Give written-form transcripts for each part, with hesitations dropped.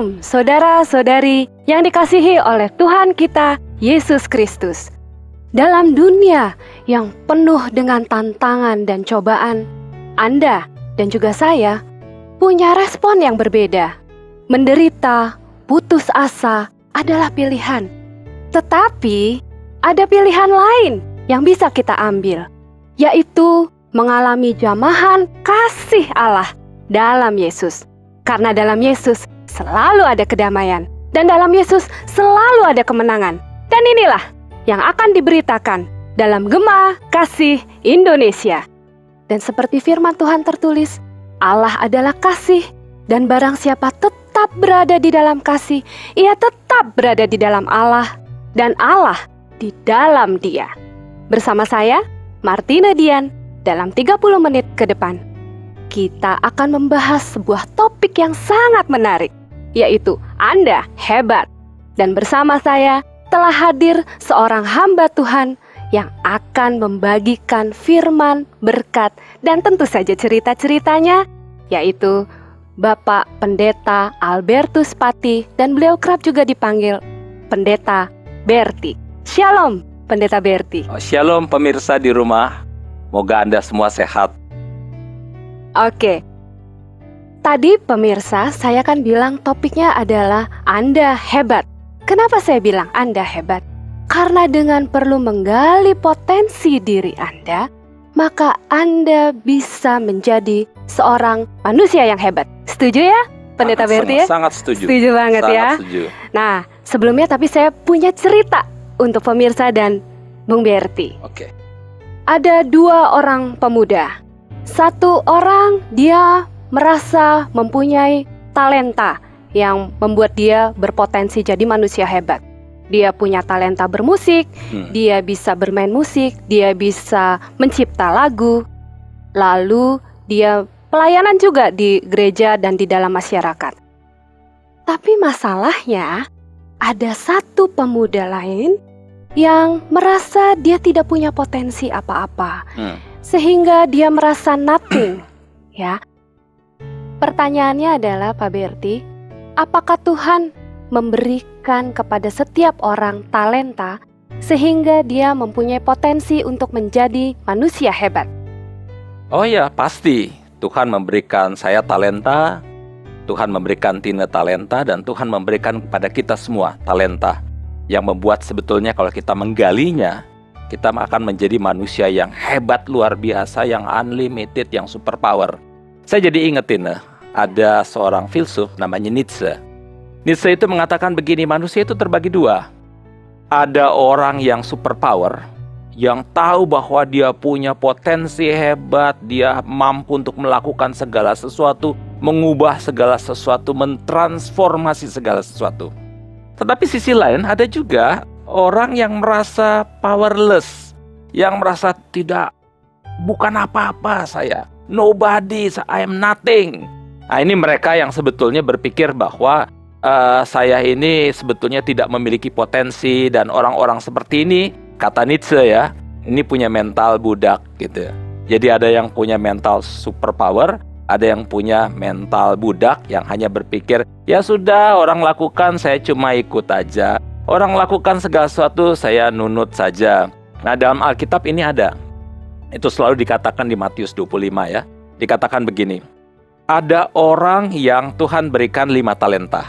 Shalom, saudara-saudari yang dikasihi oleh Tuhan kita, Yesus Kristus. Dalam dunia yang penuh dengan tantangan dan cobaan, Anda dan juga saya punya respon yang berbeda. Menderita, putus asa adalah pilihan. Tetapi, ada pilihan lain yang bisa kita ambil, yaitu mengalami jamahan kasih Allah dalam Yesus. Karena dalam Yesus selalu ada kedamaian, dan dalam Yesus selalu ada kemenangan. Dan inilah yang akan diberitakan dalam Gema Kasih Indonesia. Dan seperti firman Tuhan tertulis, Allah adalah kasih, dan barang siapa tetap berada di dalam kasih, ia tetap berada di dalam Allah, dan Allah di dalam dia. Bersama saya, Martina Dian, dalam 30 menit ke depan kita akan membahas sebuah topik yang sangat menarik, yaitu Anda hebat. Dan bersama saya telah hadir seorang hamba Tuhan yang akan membagikan firman, berkat, dan tentu saja cerita-ceritanya, yaitu Bapak Pendeta Albertus Pati, dan beliau kerap juga dipanggil Pendeta Berti. Shalom, Pendeta Berti. Shalom pemirsa di rumah, moga Anda semua sehat. Oke, tadi pemirsa saya kan bilang topiknya adalah Anda hebat. Kenapa saya bilang Anda hebat? Karena dengan perlu menggali potensi diri Anda, maka Anda bisa menjadi seorang manusia yang hebat. Setuju ya, Pendeta Berti ya? Sangat setuju. Setuju banget sangat ya. Setuju. Nah, sebelumnya tapi saya punya cerita untuk pemirsa dan Bung Berti. Oke. Ada 2 orang pemuda. Satu orang dia merasa mempunyai talenta yang membuat dia berpotensi jadi manusia hebat. Dia punya talenta bermusik, dia bisa bermain musik, dia bisa mencipta lagu. Lalu dia pelayanan juga di gereja dan di dalam masyarakat. Tapi masalahnya ada satu pemuda lain yang merasa dia tidak punya potensi apa-apa. Sehingga dia merasa nothing, ya. Pertanyaannya adalah, Pak Berti, apakah Tuhan memberikan kepada setiap orang talenta sehingga dia mempunyai potensi untuk menjadi manusia hebat? Oh ya, pasti. Tuhan memberikan saya talenta, Tuhan memberikan Tina talenta, dan Tuhan memberikan kepada kita semua talenta yang membuat sebetulnya kalau kita menggalinya, kita akan menjadi manusia yang hebat, luar biasa, yang unlimited, yang superpower. Saya jadi ingetin, ada seorang filsuf namanya Nietzsche. Nietzsche itu mengatakan begini, manusia itu terbagi 2. Ada orang yang superpower, yang tahu bahwa dia punya potensi hebat, dia mampu untuk melakukan segala sesuatu, mengubah segala sesuatu, mentransformasi segala sesuatu. Tetapi sisi lain ada juga orang yang merasa powerless, yang merasa bukan apa-apa saya, nobody, I am nothing. Nah, ini mereka yang sebetulnya berpikir bahwa saya ini sebetulnya tidak memiliki potensi, dan orang-orang seperti ini, kata Nietzsche ya, ini punya mental budak gitu. Jadi ada yang punya mental superpower, ada yang punya mental budak yang hanya berpikir, ya sudah orang lakukan, saya cuma ikut aja. Orang lakukan segala sesuatu, saya nunut saja. Nah, dalam Alkitab ini ada. Itu selalu dikatakan di Matius 25 ya. Dikatakan begini. Ada orang yang Tuhan berikan 5 talenta.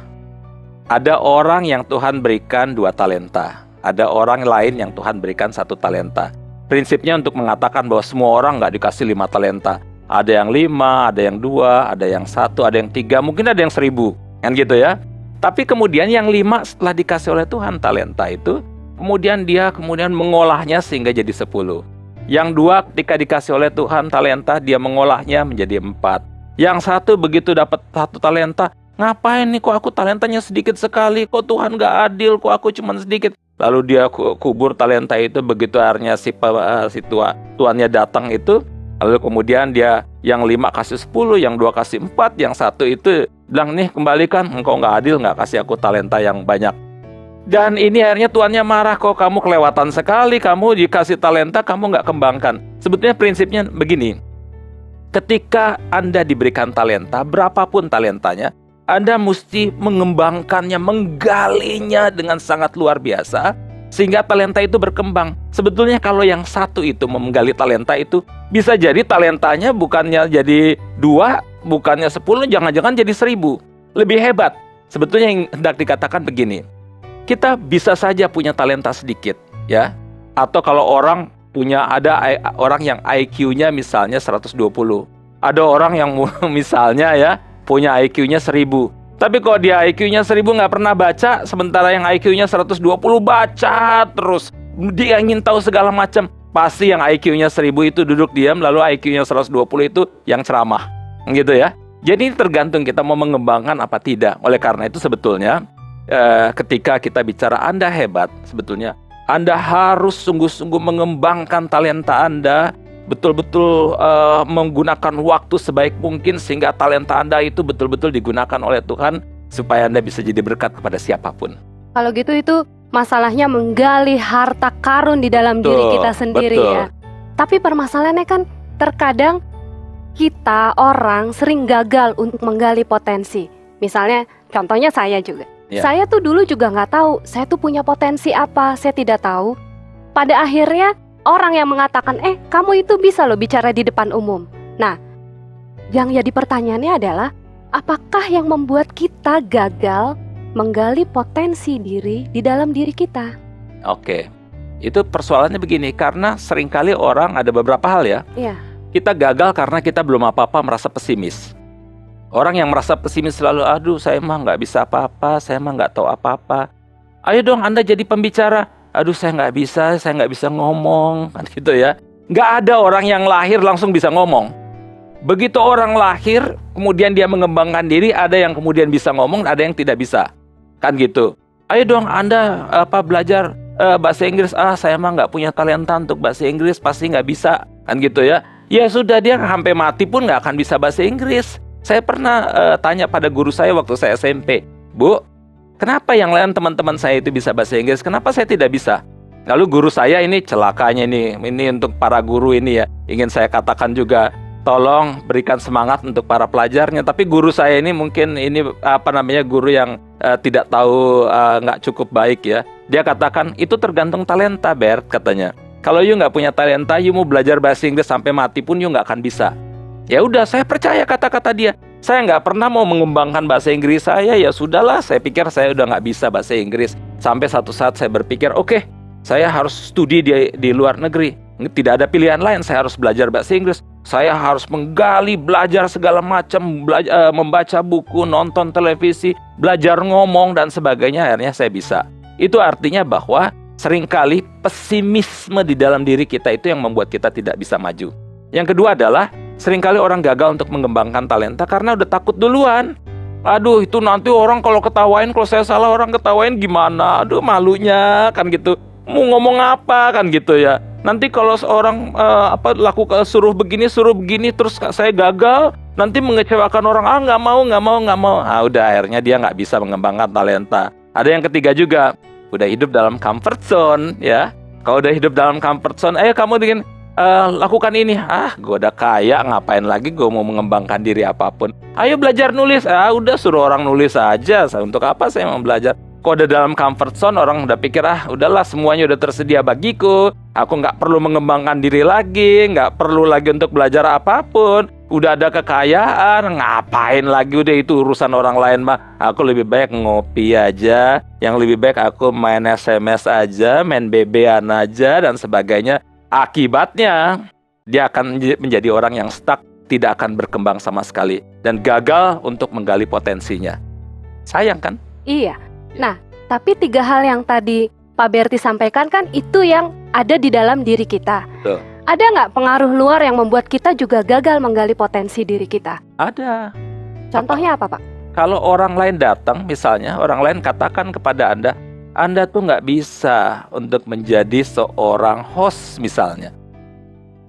Ada orang yang Tuhan berikan 2 talenta. Ada orang lain yang Tuhan berikan 1 talenta. Prinsipnya untuk mengatakan bahwa semua orang nggak dikasih 5 talenta. Ada yang 5, ada yang 2, ada yang 1, ada yang 3, mungkin ada yang 1000. Kan gitu ya. Tapi kemudian yang 5 setelah dikasih oleh Tuhan talenta itu, kemudian dia mengolahnya sehingga jadi 10. Yang 2 ketika dikasih oleh Tuhan talenta, dia mengolahnya menjadi 4. Yang 1 begitu dapat 1 talenta, ngapain nih kok aku talentanya sedikit sekali, kok Tuhan gak adil, kok aku cuma sedikit. Lalu dia kubur talenta itu, begitu akhirnya si tuannya datang itu, lalu kemudian dia yang 5 kasih 10, yang 2 kasih 4, yang 1 itu bilang, nih kembalikan, engkau gak adil, gak kasih aku talenta yang banyak. Dan ini akhirnya tuannya marah, kok kamu kelewatan sekali, kamu dikasih talenta, kamu gak kembangkan. Sebetulnya prinsipnya begini, ketika Anda diberikan talenta, berapapun talentanya, Anda mesti mengembangkannya, menggalinya dengan sangat luar biasa, sehingga talenta itu berkembang. Sebetulnya kalau yang satu itu menggali talenta itu, bisa jadi talentanya bukannya jadi 2, bukannya 10, jangan-jangan jadi 1000. Lebih hebat. Sebetulnya yang hendak dikatakan begini, kita bisa saja punya talenta sedikit, ya. Atau kalau orang ada orang yang IQ-nya misalnya 120. Ada orang yang misalnya ya punya IQ-nya 1000. Tapi kalau dia IQ-nya 1000 nggak pernah baca, sementara yang IQ-nya 120 baca terus. Dia ingin tahu segala macam. Pasti yang IQ-nya 1000 itu duduk diam, lalu IQ-nya 120 itu yang ceramah. Gitu ya. Jadi tergantung kita mau mengembangkan apa tidak. Oleh karena itu sebetulnya ketika kita bicara Anda hebat, sebetulnya Anda harus sungguh-sungguh mengembangkan talenta Anda, betul-betul menggunakan waktu sebaik mungkin sehingga talenta Anda itu betul-betul digunakan oleh Tuhan supaya Anda bisa jadi berkat kepada siapapun. Kalau gitu itu masalahnya menggali harta karun di dalam diri kita sendiri, ya. Tapi permasalahannya kan terkadang kita orang sering gagal untuk menggali potensi. Misalnya contohnya saya juga. Saya tuh dulu juga nggak tahu saya tuh punya potensi apa, saya tidak tahu. Pada akhirnya orang yang mengatakan, kamu itu bisa loh bicara di depan umum. Nah, yang jadi pertanyaannya adalah, apakah yang membuat kita gagal menggali potensi diri di dalam diri kita? Oke, itu persoalannya begini, karena seringkali orang ada beberapa hal ya. Iya. Kita gagal karena kita belum apa-apa, merasa pesimis. Orang yang merasa pesimis selalu, aduh saya mah nggak bisa apa-apa, saya mah nggak tahu apa-apa. Ayo dong Anda jadi pembicara. Aduh saya nggak bisa ngomong, kan gitu ya. Nggak ada orang yang lahir langsung bisa ngomong. Begitu orang lahir, kemudian dia mengembangkan diri, ada yang kemudian bisa ngomong, ada yang tidak bisa, kan gitu. Ayo dong Anda belajar bahasa Inggris. Saya mah nggak punya talenta untuk bahasa Inggris, pasti nggak bisa, kan gitu ya. Ya sudah, dia sampai mati pun nggak akan bisa bahasa Inggris. Saya pernah tanya pada guru saya waktu saya SMP, Bu, kenapa yang lain teman-teman saya itu bisa bahasa Inggris, kenapa saya tidak bisa? Lalu guru saya ini celakanya ini untuk para guru ini ya, ingin saya katakan juga, tolong berikan semangat untuk para pelajarnya. Tapi guru saya ini mungkin ini guru yang tidak tahu, nggak cukup baik ya. Dia katakan itu tergantung talenta, Bert, katanya. Kalau you nggak punya talenta, you mau belajar bahasa Inggris sampai mati pun you nggak akan bisa. Ya udah, saya percaya kata-kata dia. Saya nggak pernah mau mengembangkan bahasa Inggris saya, ya sudahlah. Saya pikir saya udah nggak bisa bahasa Inggris. Sampai satu saat saya berpikir, oke, saya harus studi di luar negeri. Tidak ada pilihan lain, saya harus belajar bahasa Inggris. Saya harus menggali, belajar segala macam, membaca buku, nonton televisi, belajar ngomong dan sebagainya. Akhirnya saya bisa. Itu artinya bahwa seringkali pesimisme di dalam diri kita itu yang membuat kita tidak bisa maju. Yang kedua adalah seringkali orang gagal untuk mengembangkan talenta karena udah takut duluan. Aduh, itu nanti orang kalau ketawain, kalau saya salah orang ketawain gimana? Aduh, malunya kan gitu. Mau ngomong apa kan gitu ya. Nanti kalau seorang suruh begini terus saya gagal, nanti mengecewakan orang. Nggak mau. Udah, akhirnya dia nggak bisa mengembangkan talenta. Ada yang ketiga juga, udah hidup dalam comfort zone ya. Kalau udah hidup dalam comfort zone, ayo kamu dengan lakukan ini. Gue udah kaya, ngapain lagi gue mau mengembangkan diri apapun. Ayo belajar nulis. Udah suruh orang nulis aja. Untuk apa saya mau belajar? Kalau udah dalam comfort zone, orang udah pikir, udahlah semuanya udah tersedia bagiku. Aku nggak perlu mengembangkan diri lagi, nggak perlu lagi untuk belajar apapun. Udah ada kekayaan, ngapain lagi, udah itu urusan orang lain mah. Aku lebih baik ngopi aja. Yang lebih baik aku main SMS aja, main BB-an aja dan sebagainya. Akibatnya dia akan menjadi orang yang stuck, tidak akan berkembang sama sekali dan gagal untuk menggali potensinya. Sayang kan? Iya. Nah, tapi 3 hal yang tadi Pak Berti sampaikan kan itu yang ada di dalam diri kita. Tuh. Ada nggak pengaruh luar yang membuat kita juga gagal menggali potensi diri kita? Ada. Contohnya apa, Pak? Kalau orang lain datang, misalnya orang lain katakan kepada Anda tuh nggak bisa untuk menjadi seorang host misalnya.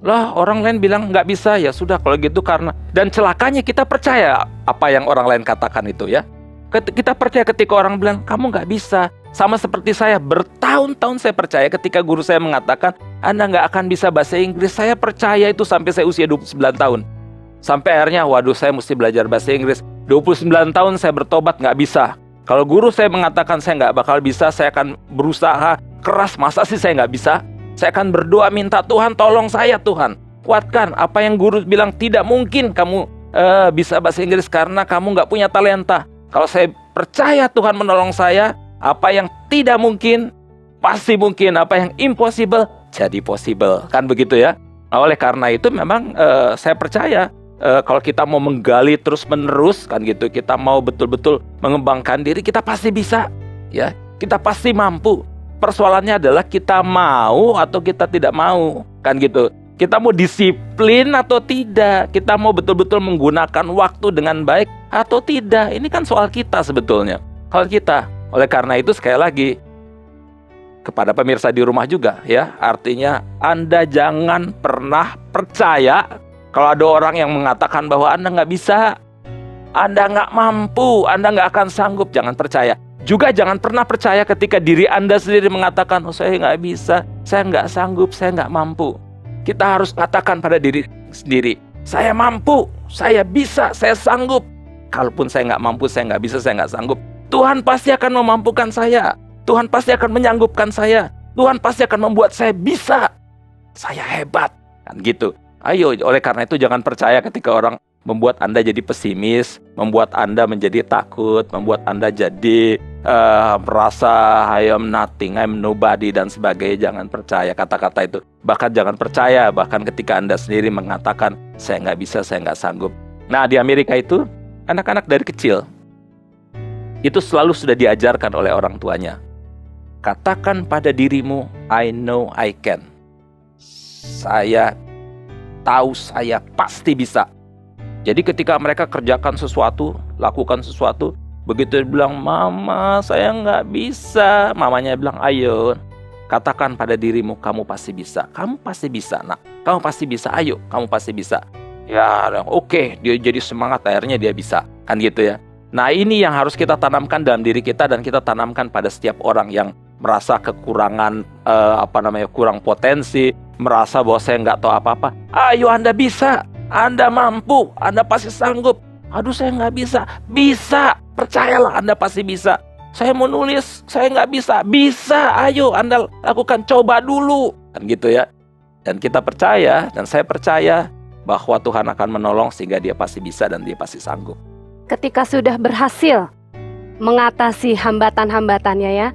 Lah, orang lain bilang nggak bisa, ya sudah kalau gitu karena. Dan celakanya kita percaya apa yang orang lain katakan itu ya. Kita percaya ketika orang bilang kamu nggak bisa. Sama seperti saya, bertahun-tahun saya percaya ketika guru saya mengatakan Anda nggak akan bisa bahasa Inggris. Saya percaya itu sampai saya usia 29 tahun. Sampai akhirnya, waduh saya mesti belajar bahasa Inggris. 29 tahun saya bertobat nggak bisa. Kalau guru saya mengatakan saya nggak bakal bisa, saya akan berusaha keras. Masa sih saya nggak bisa? Saya akan berdoa minta Tuhan tolong saya Tuhan. Kuatkan apa yang guru bilang tidak mungkin kamu bisa bahasa Inggris karena kamu nggak punya talenta. Kalau saya percaya Tuhan menolong saya, apa yang tidak mungkin pasti mungkin, apa yang impossible jadi possible. Kan begitu ya. Nah, oleh karena itu memang saya percaya kalau kita mau menggali terus menerus kan gitu, kita mau betul-betul mengembangkan diri, kita pasti bisa ya, kita pasti mampu. Persoalannya adalah kita mau atau kita tidak mau kan gitu. Kita mau disiplin atau tidak, kita mau betul-betul menggunakan waktu dengan baik atau tidak. Ini kan soal kita sebetulnya, soal kita. Oleh karena itu sekali lagi kepada pemirsa di rumah juga ya, artinya Anda jangan pernah percaya kalau ada orang yang mengatakan bahwa Anda nggak bisa, Anda nggak mampu, Anda nggak akan sanggup. Jangan percaya. Juga jangan pernah percaya ketika diri Anda sendiri mengatakan, oh saya nggak bisa, saya nggak sanggup, saya nggak mampu. Kita harus katakan pada diri sendiri, saya mampu, saya bisa, saya sanggup. Kalaupun saya nggak mampu, saya nggak bisa, saya nggak sanggup, Tuhan pasti akan memampukan saya. Tuhan pasti akan menyanggupkan saya. Tuhan pasti akan membuat saya bisa. Saya hebat. Kan gitu. Ayo, oleh karena itu jangan percaya ketika orang membuat Anda jadi pesimis, membuat Anda menjadi takut, membuat Anda jadi merasa I am nothing, I am nobody dan sebagainya. Jangan percaya kata-kata itu. Bahkan jangan percaya bahkan ketika Anda sendiri mengatakan saya nggak bisa, saya nggak sanggup. Nah di Amerika itu anak-anak dari kecil itu selalu sudah diajarkan oleh orang tuanya. Katakan pada dirimu, I know I can. Saya tahu saya pasti bisa. Jadi ketika mereka kerjakan sesuatu, lakukan sesuatu, begitu dia bilang, Mama saya nggak bisa, mamanya bilang, ayo katakan pada dirimu, kamu pasti bisa. Kamu pasti bisa nak, kamu pasti bisa, ayo kamu pasti bisa. Ya oke, dia jadi semangat, akhirnya dia bisa. Kan gitu ya. Nah ini yang harus kita tanamkan dalam diri kita, dan kita tanamkan pada setiap orang yang merasa kekurangan kurang potensi, merasa bahwa saya nggak tahu apa-apa. Ayo Anda bisa, Anda mampu, Anda pasti sanggup. Aduh saya nggak bisa, bisa, percayalah Anda pasti bisa. Saya mau nulis, saya nggak bisa, bisa. Ayo Anda lakukan, coba dulu, kan gitu ya. Dan kita percaya, dan saya percaya bahwa Tuhan akan menolong sehingga dia pasti bisa dan dia pasti sanggup. Ketika sudah berhasil mengatasi hambatan-hambatannya ya,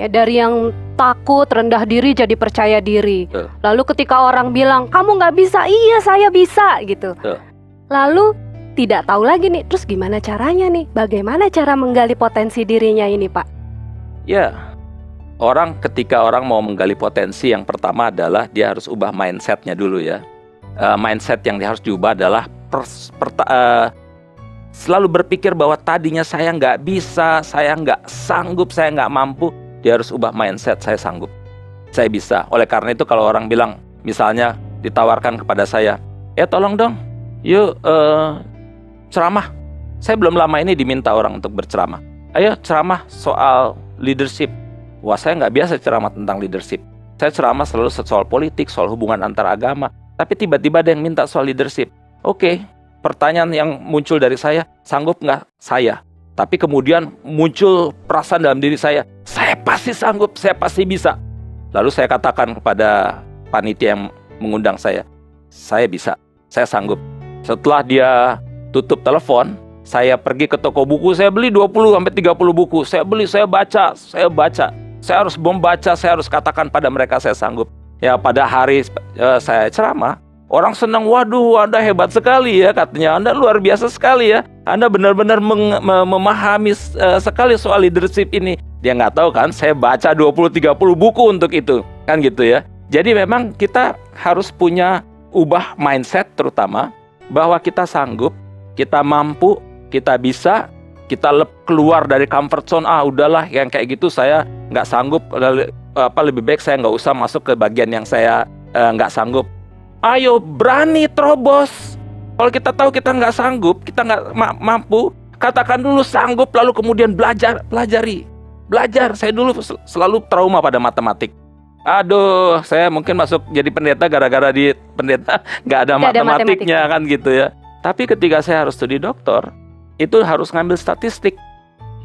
dari yang takut, rendah diri jadi percaya diri. Lalu ketika orang bilang kamu nggak bisa, iya saya bisa gitu. Lalu tidak tahu lagi nih, terus gimana caranya nih? Bagaimana cara menggali potensi dirinya ini Pak? Ya, ketika orang mau menggali potensi, yang pertama adalah dia harus ubah mindsetnya dulu ya. Mindset yang dia harus diubah adalah selalu berpikir bahwa tadinya saya nggak bisa, saya nggak sanggup, saya nggak mampu. Dia harus ubah mindset, saya sanggup, saya bisa. Oleh karena itu kalau orang bilang, misalnya ditawarkan kepada saya, tolong dong, yuk ceramah. Saya belum lama ini diminta orang untuk berceramah. Ayo ceramah soal leadership. Wah saya nggak biasa ceramah tentang leadership. Saya ceramah selalu soal politik, soal hubungan antar agama. Tapi tiba-tiba ada yang minta soal leadership. Oke. Pertanyaan yang muncul dari saya, sanggup nggak saya? Tapi kemudian muncul perasaan dalam diri saya pasti sanggup, saya pasti bisa. Lalu saya katakan kepada panitia yang mengundang saya bisa, saya sanggup. Setelah dia tutup telepon, saya pergi ke toko buku, saya beli 20-30 buku. Saya beli, saya baca. Saya harus membaca, saya harus katakan pada mereka saya sanggup. Ya pada hari saya ceramah, orang senang, waduh Anda hebat sekali ya katanya, Anda luar biasa sekali ya, Anda benar-benar memahami sekali soal leadership ini. Dia nggak tahu kan, saya baca 20-30 buku untuk itu, kan gitu ya. Jadi memang kita harus punya ubah mindset terutama, bahwa kita sanggup, kita mampu, kita bisa, kita keluar dari comfort zone. Udahlah yang kayak gitu saya nggak sanggup, lebih baik saya nggak usah masuk ke bagian yang saya nggak sanggup. Ayo berani terobos. Kalau kita tahu kita nggak sanggup, kita nggak mampu, katakan dulu sanggup, lalu kemudian pelajari. Belajar. Saya dulu selalu trauma pada matematik. Aduh, saya mungkin masuk jadi pendeta gara-gara di pendeta nggak ada matematiknya kan gitu ya. Tapi ketika saya harus studi doktor, itu harus ngambil statistik.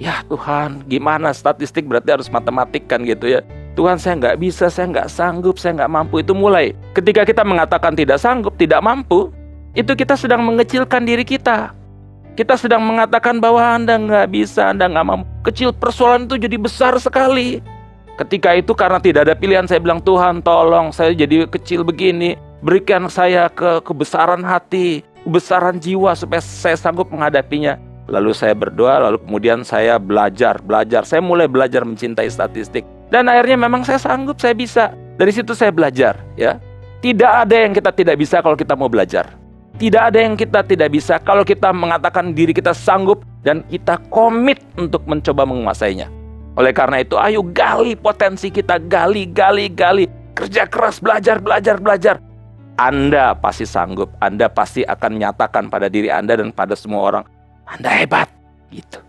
Ya Tuhan, gimana statistik, berarti harus matematik kan gitu ya. Tuhan, saya nggak bisa, saya nggak sanggup, saya nggak mampu. Itu mulai ketika kita mengatakan tidak sanggup, tidak mampu, itu kita sedang mengecilkan diri kita. Kita sedang mengatakan bahwa Anda nggak bisa, Anda nggak mampu. Kecil persoalan itu jadi besar sekali. Ketika itu karena tidak ada pilihan, saya bilang, Tuhan tolong saya jadi kecil begini. Berikan saya kebesaran hati, kebesaran jiwa supaya saya sanggup menghadapinya. Lalu saya berdoa, lalu kemudian saya belajar. Saya mulai belajar mencintai statistik. Dan akhirnya memang saya sanggup, saya bisa. Dari situ saya belajar, ya. Tidak ada yang kita tidak bisa kalau kita mau belajar. Tidak ada yang kita tidak bisa kalau kita mengatakan diri kita sanggup dan kita komit untuk mencoba menguasainya. Oleh karena itu, ayo gali potensi kita, gali. Kerja keras, belajar. Anda pasti sanggup. Anda pasti akan menyatakan pada diri Anda dan pada semua orang, Anda hebat, gitu.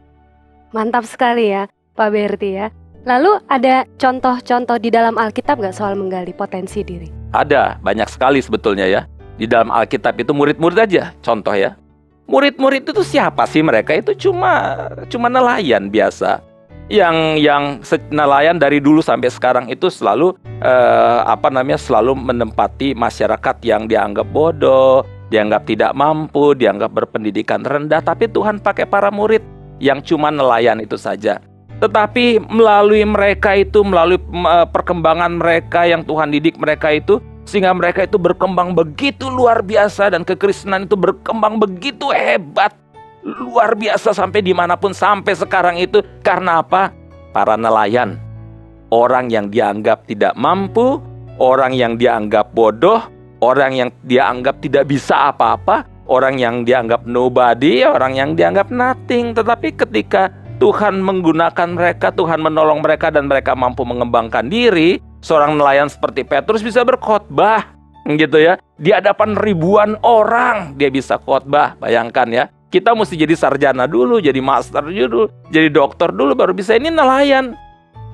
Mantap sekali ya, Pak Berti ya. Lalu ada contoh-contoh di dalam Alkitab nggak soal menggali potensi diri? Ada, banyak sekali sebetulnya ya. Di dalam Alkitab itu murid-murid aja, contoh ya. Murid-murid itu siapa sih mereka? Itu cuma nelayan biasa. Yang nelayan dari dulu sampai sekarang itu selalu selalu menempati masyarakat yang dianggap bodoh, dianggap tidak mampu, dianggap berpendidikan rendah. Tapi Tuhan pakai para murid yang cuma nelayan itu saja. Tetapi melalui mereka itu, melalui perkembangan mereka yang Tuhan didik mereka itu, sehingga mereka itu berkembang begitu luar biasa. Dan kekristenan itu berkembang begitu hebat, luar biasa sampai dimanapun sampai sekarang itu. Karena apa? Para nelayan, orang yang dianggap tidak mampu, orang yang dianggap bodoh, orang yang dianggap tidak bisa apa-apa, orang yang dianggap nobody, orang yang dianggap nothing. Tetapi ketika Tuhan menggunakan mereka, Tuhan menolong mereka dan mereka mampu mengembangkan diri, seorang nelayan seperti Petrus bisa berkhotbah, gitu ya. Di hadapan ribuan orang dia bisa khotbah. Bayangkan ya, kita mesti jadi sarjana dulu, jadi master dulu, jadi dokter dulu baru bisa. Ini nelayan.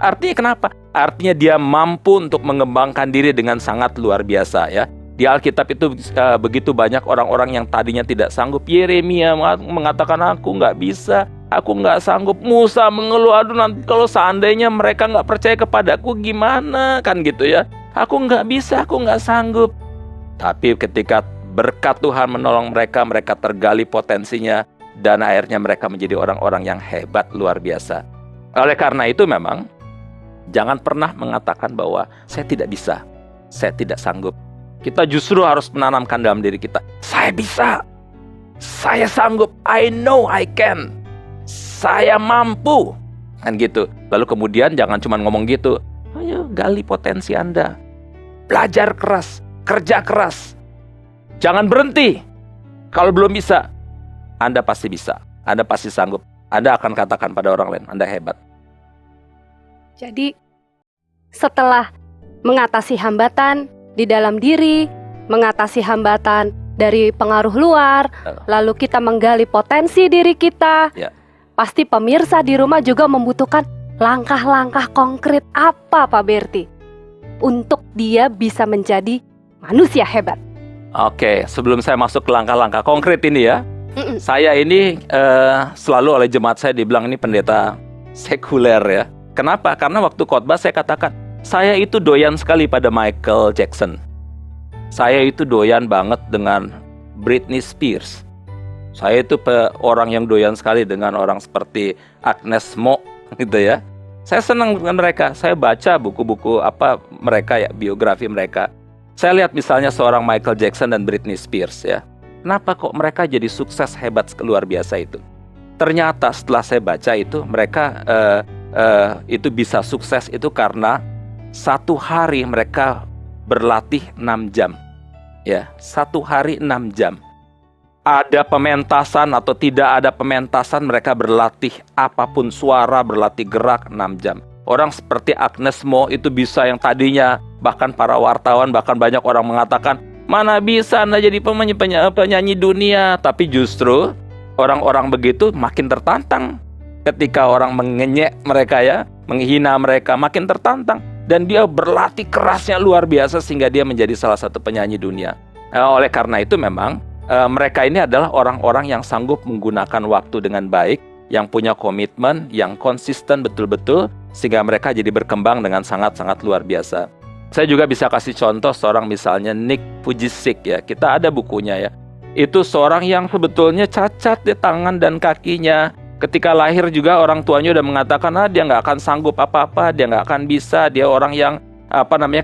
Artinya kenapa? Artinya dia mampu untuk mengembangkan diri dengan sangat luar biasa ya. Di Alkitab itu begitu banyak orang-orang yang tadinya tidak sanggup. Yeremia mengatakan, aku nggak bisa, aku nggak sanggup. Musa mengeluh, aduh nanti kalau seandainya mereka nggak percaya kepadaku gimana, kan gitu ya. Aku nggak bisa, aku nggak sanggup. Tapi ketika berkat Tuhan menolong mereka, mereka tergali potensinya, dan akhirnya mereka menjadi orang-orang yang hebat luar biasa. Oleh karena itu memang jangan pernah mengatakan bahwa saya tidak bisa, saya tidak sanggup. Kita justru harus menanamkan dalam diri kita, saya bisa, saya sanggup, I know I can, saya mampu, kan gitu. Lalu kemudian jangan cuma ngomong gitu, ayo gali potensi Anda, belajar keras, kerja keras, jangan berhenti. Kalau belum bisa, Anda pasti bisa, Anda pasti sanggup. Anda akan katakan pada orang lain, Anda hebat. Jadi setelah mengatasi hambatan di dalam diri, mengatasi hambatan dari pengaruh luar, lalu kita menggali potensi diri kita, pasti pemirsa di rumah juga membutuhkan langkah-langkah konkret apa Pak Berti untuk dia bisa menjadi manusia hebat. Oke, sebelum saya masuk ke langkah-langkah konkret ini ya, saya ini selalu oleh jemaat saya dibilang ini pendeta sekuler ya. Kenapa? Karena waktu khotbah saya katakan, saya itu doyan sekali pada Michael Jackson. Saya itu doyan banget dengan Britney Spears. Saya itu orang yang doyan sekali dengan orang seperti Agnes Mo, gitu ya. Saya senang dengan mereka. Saya baca buku-buku mereka ya, biografi mereka. Saya lihat misalnya seorang Michael Jackson dan Britney Spears ya. Kenapa kok mereka jadi sukses hebat luar biasa itu? Ternyata setelah saya baca itu mereka itu bisa sukses itu karena satu hari mereka berlatih 6 jam. Ya, satu hari 6 jam. Ada pementasan atau tidak ada pementasan, mereka berlatih apapun suara, berlatih gerak 6 jam. Orang seperti Agnes Mo itu bisa yang tadinya bahkan para wartawan, bahkan banyak orang mengatakan, mana bisa Anda jadi penyanyi dunia. Tapi justru orang-orang begitu makin tertantang. Ketika orang mengenyek mereka ya, menghina mereka, makin tertantang. Dan dia berlatih kerasnya luar biasa sehingga dia menjadi salah satu penyanyi dunia. Oleh karena itu memang mereka ini adalah orang-orang yang sanggup menggunakan waktu dengan baik, yang punya komitmen, yang konsisten betul-betul, sehingga mereka jadi berkembang dengan sangat-sangat luar biasa. Saya juga bisa kasih contoh seorang misalnya Nick Vujicic ya. Kita ada bukunya ya. Itu seorang yang sebetulnya cacat di tangan dan kakinya. Ketika lahir juga orang tuanya udah mengatakan dia nggak akan sanggup apa-apa, dia nggak akan bisa, dia orang yang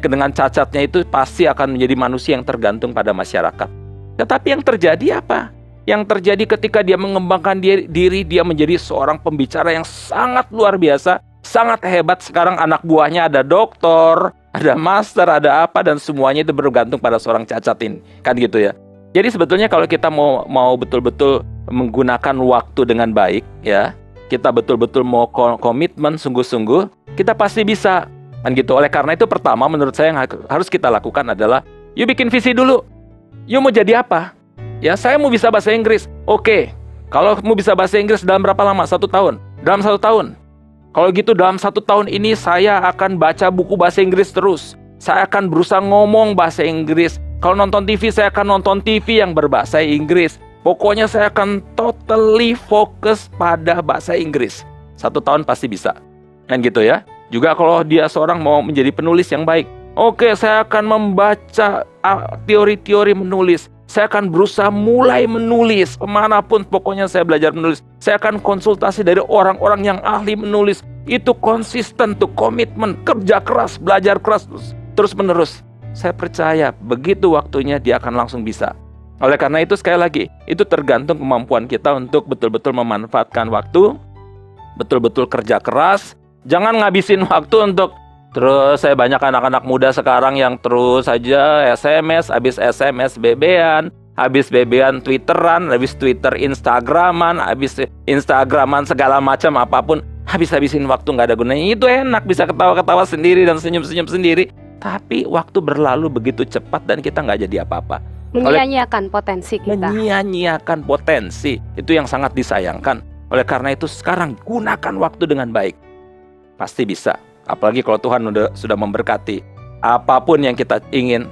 dengan cacatnya itu pasti akan menjadi manusia yang tergantung pada masyarakat. Tetapi yang terjadi apa? Yang terjadi ketika dia mengembangkan diri, dia menjadi seorang pembicara yang sangat luar biasa, sangat hebat. Sekarang anak buahnya ada doktor, ada master, ada apa, dan semuanya itu bergantung pada seorang cacat ini. Kan gitu ya. Jadi sebetulnya kalau kita mau betul-betul menggunakan waktu dengan baik, ya, kita betul-betul mau komitmen sungguh-sungguh, kita pasti bisa. Kan gitu. Oleh karena itu pertama menurut saya yang harus kita lakukan adalah, yuk bikin visi dulu. Yuk mau jadi apa? Ya, saya mau bisa bahasa Inggris. Oke, kalau mau bisa bahasa Inggris dalam berapa lama? 1 tahun? Dalam 1 tahun. Kalau gitu dalam 1 tahun ini saya akan baca buku bahasa Inggris terus. Saya akan berusaha ngomong bahasa Inggris. Kalau nonton TV, saya akan nonton TV yang berbahasa Inggris. Pokoknya saya akan totally fokus pada bahasa Inggris. 1 tahun pasti bisa. Kan gitu ya. Juga kalau dia seorang mau menjadi penulis yang baik. Oke, saya akan membaca teori-teori menulis. Saya akan berusaha mulai menulis. Kemanapun pokoknya saya belajar menulis. Saya akan konsultasi dari orang-orang yang ahli menulis. Itu konsisten, tuh komitmen, kerja keras, belajar keras, terus menerus. Saya percaya begitu waktunya dia akan langsung bisa. Oleh karena itu sekali lagi, itu tergantung kemampuan kita untuk betul-betul memanfaatkan waktu, betul-betul kerja keras. Jangan ngabisin waktu untuk terus. Saya banyak anak-anak muda sekarang yang terus saja SMS, habis SMS BB-an, habis BB-an Twitteran, habis Twitter Instagraman, habis Instagraman segala macam apapun, habis-habisin waktu nggak ada gunanya. Itu enak, bisa ketawa-ketawa sendiri dan senyum-senyum sendiri, tapi waktu berlalu begitu cepat dan kita nggak jadi apa-apa. Menyia-nyiakan potensi kita. Menyia-nyiakan potensi, itu yang sangat disayangkan. Oleh karena itu sekarang gunakan waktu dengan baik, pasti bisa. Apalagi kalau Tuhan sudah memberkati, apapun yang kita ingin,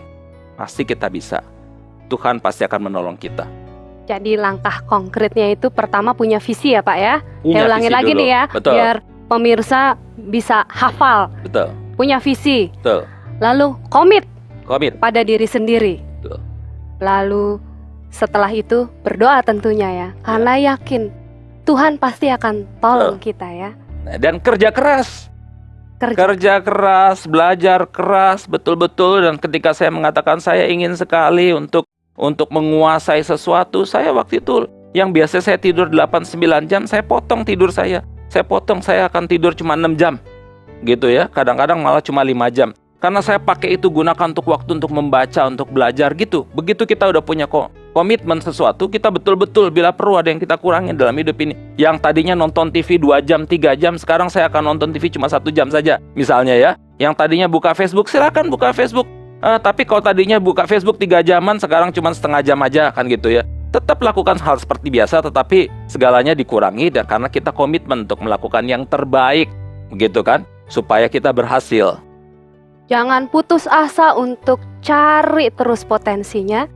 pasti kita bisa. Tuhan pasti akan menolong kita. Jadi langkah konkretnya itu pertama punya visi ya Pak ya. Punya Saya ulangin visi lagi dulu. nih ya, Betul. biar pemirsa bisa hafal. Betul. Punya visi. Betul. Lalu komit Komit. pada diri sendiri. Betul. Lalu setelah itu berdoa tentunya ya. Karena yakin Tuhan pasti akan tolong kita ya. Dan kerja keras. Kerja keras, belajar keras, betul-betul. Dan ketika saya mengatakan saya ingin sekali untuk menguasai sesuatu, saya waktu itu yang biasa saya tidur 8-9 jam, saya potong tidur saya. Saya akan tidur cuma 6 jam. Gitu ya, kadang-kadang malah cuma 5 jam. Karena saya pakai itu gunakan untuk waktu untuk membaca, untuk belajar gitu. Begitu kita udah punya komitmen sesuatu, kita betul-betul bila perlu ada yang kita kurangin dalam hidup ini. Yang tadinya nonton TV 2 jam, 3 jam, sekarang saya akan nonton TV cuma 1 jam saja. Misalnya ya, yang tadinya buka Facebook, silakan buka Facebook. Tapi kalau tadinya buka Facebook 3 jaman, sekarang cuma setengah jam aja, kan gitu ya. Tetap lakukan hal seperti biasa, tetapi segalanya dikurangi, dan karena kita komitmen untuk melakukan yang terbaik, begitu kan, supaya kita berhasil. Jangan putus asa untuk cari terus potensinya.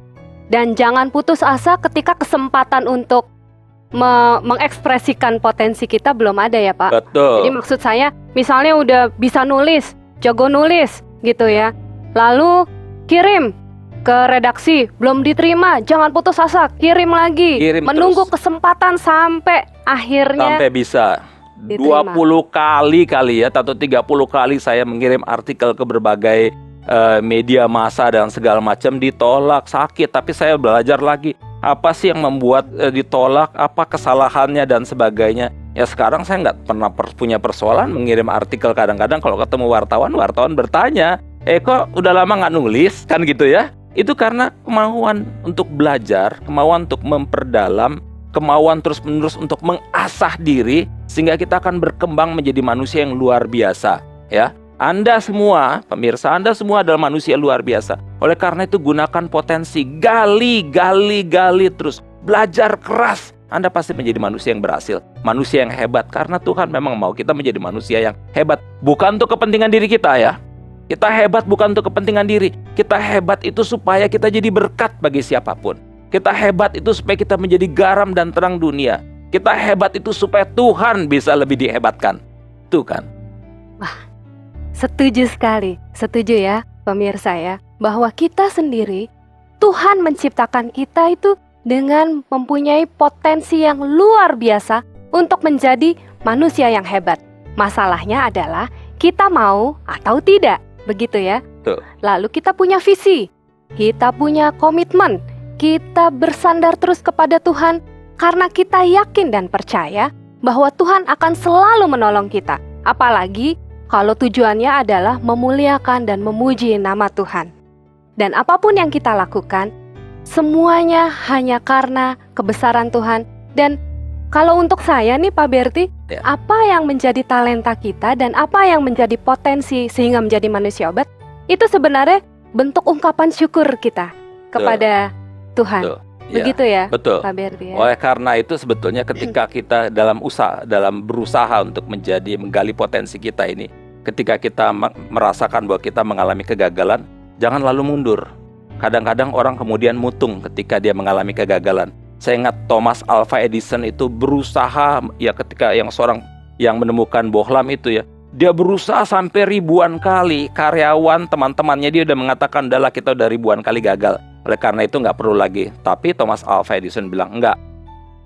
Dan jangan putus asa ketika kesempatan untuk mengekspresikan potensi kita belum ada ya Pak. Betul. Jadi maksud saya, misalnya udah bisa nulis, jago nulis gitu ya, lalu kirim ke redaksi, belum diterima, jangan putus asa, kirim lagi. Menunggu terus. Kesempatan sampai akhirnya Sampai bisa. diterima. 20 kali ya, atau 30 kali saya mengirim artikel ke berbagai media massa dan segala macam, ditolak, sakit. Tapi saya belajar lagi, apa sih yang membuat ditolak, apa kesalahannya dan sebagainya. Ya sekarang saya nggak pernah punya persoalan mengirim artikel. Kadang-kadang kalau ketemu wartawan bertanya, kok udah lama nggak nulis, kan gitu ya. Itu karena kemauan untuk belajar, kemauan untuk memperdalam, kemauan terus-menerus untuk mengasah diri, sehingga kita akan berkembang menjadi manusia yang luar biasa ya. Anda semua, pemirsa, Anda semua adalah manusia luar biasa. Oleh karena itu gunakan potensi, gali terus, belajar keras. Anda pasti menjadi manusia yang berhasil, manusia yang hebat. Karena Tuhan memang mau kita menjadi manusia yang hebat, bukan untuk kepentingan diri kita ya. Kita hebat bukan untuk kepentingan diri. Kita hebat itu supaya kita jadi berkat bagi siapapun. Kita hebat itu supaya kita menjadi garam dan terang dunia. Kita hebat itu supaya Tuhan bisa lebih dihebatkan. Itu kan. Setuju sekali. Setuju ya pemirsa ya, bahwa kita sendiri, Tuhan menciptakan kita itu dengan mempunyai potensi yang luar biasa untuk menjadi manusia yang hebat. Masalahnya adalah kita mau atau tidak, begitu ya. Tuh. Lalu kita punya visi, kita punya komitmen, kita bersandar terus kepada Tuhan karena kita yakin dan percaya bahwa Tuhan akan selalu menolong kita. Apalagi kalau tujuannya adalah memuliakan dan memuji nama Tuhan. Dan apapun yang kita lakukan, semuanya hanya karena kebesaran Tuhan. Dan kalau untuk saya nih Pak Berti, apa yang menjadi talenta kita dan apa yang menjadi potensi sehingga menjadi manusia obat, itu sebenarnya bentuk ungkapan syukur kita kepada Tuhan. Begitu ya, betul. Pak Berti ya? Oleh karena itu sebetulnya ketika kita dalam berusaha untuk menggali potensi kita ini, ketika kita merasakan bahwa kita mengalami kegagalan, jangan lalu mundur. Kadang-kadang orang kemudian mutung ketika dia mengalami kegagalan. Saya ingat Thomas Alva Edison itu berusaha, ya ketika seorang yang menemukan bohlam itu ya, dia berusaha sampai ribuan kali. Karyawan, teman-temannya dia udah mengatakan, udahlah kita udah ribuan kali gagal. Oleh karena itu nggak perlu lagi. Tapi Thomas Alva Edison bilang, enggak,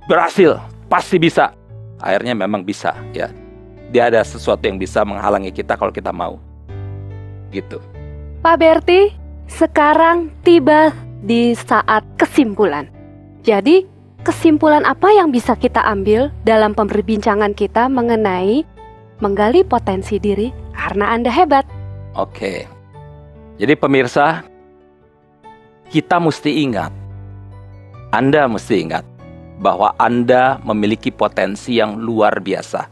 berhasil, pasti bisa. Akhirnya memang bisa ya. Dia ada sesuatu yang bisa menghalangi kita kalau kita mau. Gitu. Pak Berti, sekarang tiba di saat kesimpulan. Jadi, kesimpulan apa yang bisa kita ambil dalam perbincangan kita mengenai menggali potensi diri karena Anda hebat? Oke. Jadi pemirsa, kita mesti ingat, Anda mesti ingat bahwa Anda memiliki potensi yang luar biasa.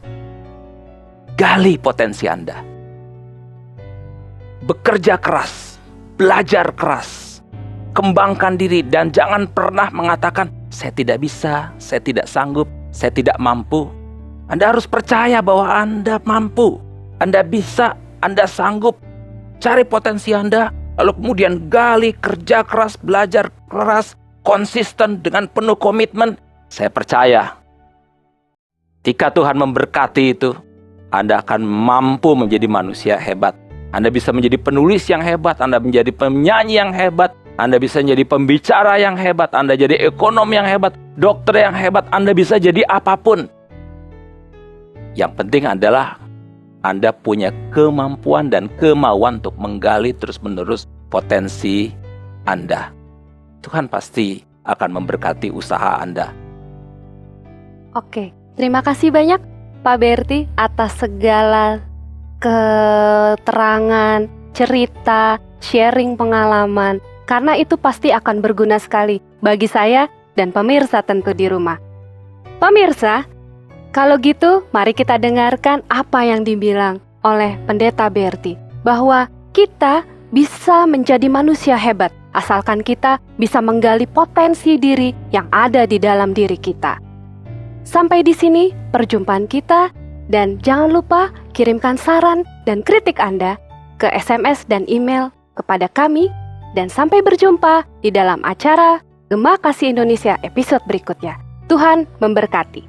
Gali potensi Anda. Bekerja keras, belajar keras. Kembangkan diri dan jangan pernah mengatakan, saya tidak bisa, saya tidak sanggup, saya tidak mampu. Anda harus percaya bahwa Anda mampu, Anda bisa, Anda sanggup. Cari potensi Anda, lalu kemudian gali, kerja keras, belajar keras, konsisten dengan penuh komitmen. Saya percaya, ketika Tuhan memberkati itu, Anda akan mampu menjadi manusia hebat. Anda bisa menjadi penulis yang hebat, Anda menjadi penyanyi yang hebat, Anda bisa jadi pembicara yang hebat, Anda jadi ekonom yang hebat, dokter yang hebat, Anda bisa jadi apapun. Yang penting adalah Anda punya kemampuan dan kemauan untuk menggali terus-menerus potensi Anda. Tuhan pasti akan memberkati usaha Anda. Oke, terima kasih banyak Pak Berti atas segala keterangan, cerita, sharing pengalaman. Karena itu pasti akan berguna sekali bagi saya dan pemirsa tentu di rumah. Pemirsa, kalau gitu mari kita dengarkan apa yang dibilang oleh Pendeta Berti. Bahwa kita bisa menjadi manusia hebat asalkan kita bisa menggali potensi diri yang ada di dalam diri kita. Sampai di sini perjumpaan kita dan jangan lupa kirimkan saran dan kritik Anda ke SMS dan email kepada kami. Dan sampai berjumpa di dalam acara Gema Kasih Indonesia episode berikutnya. Tuhan memberkati.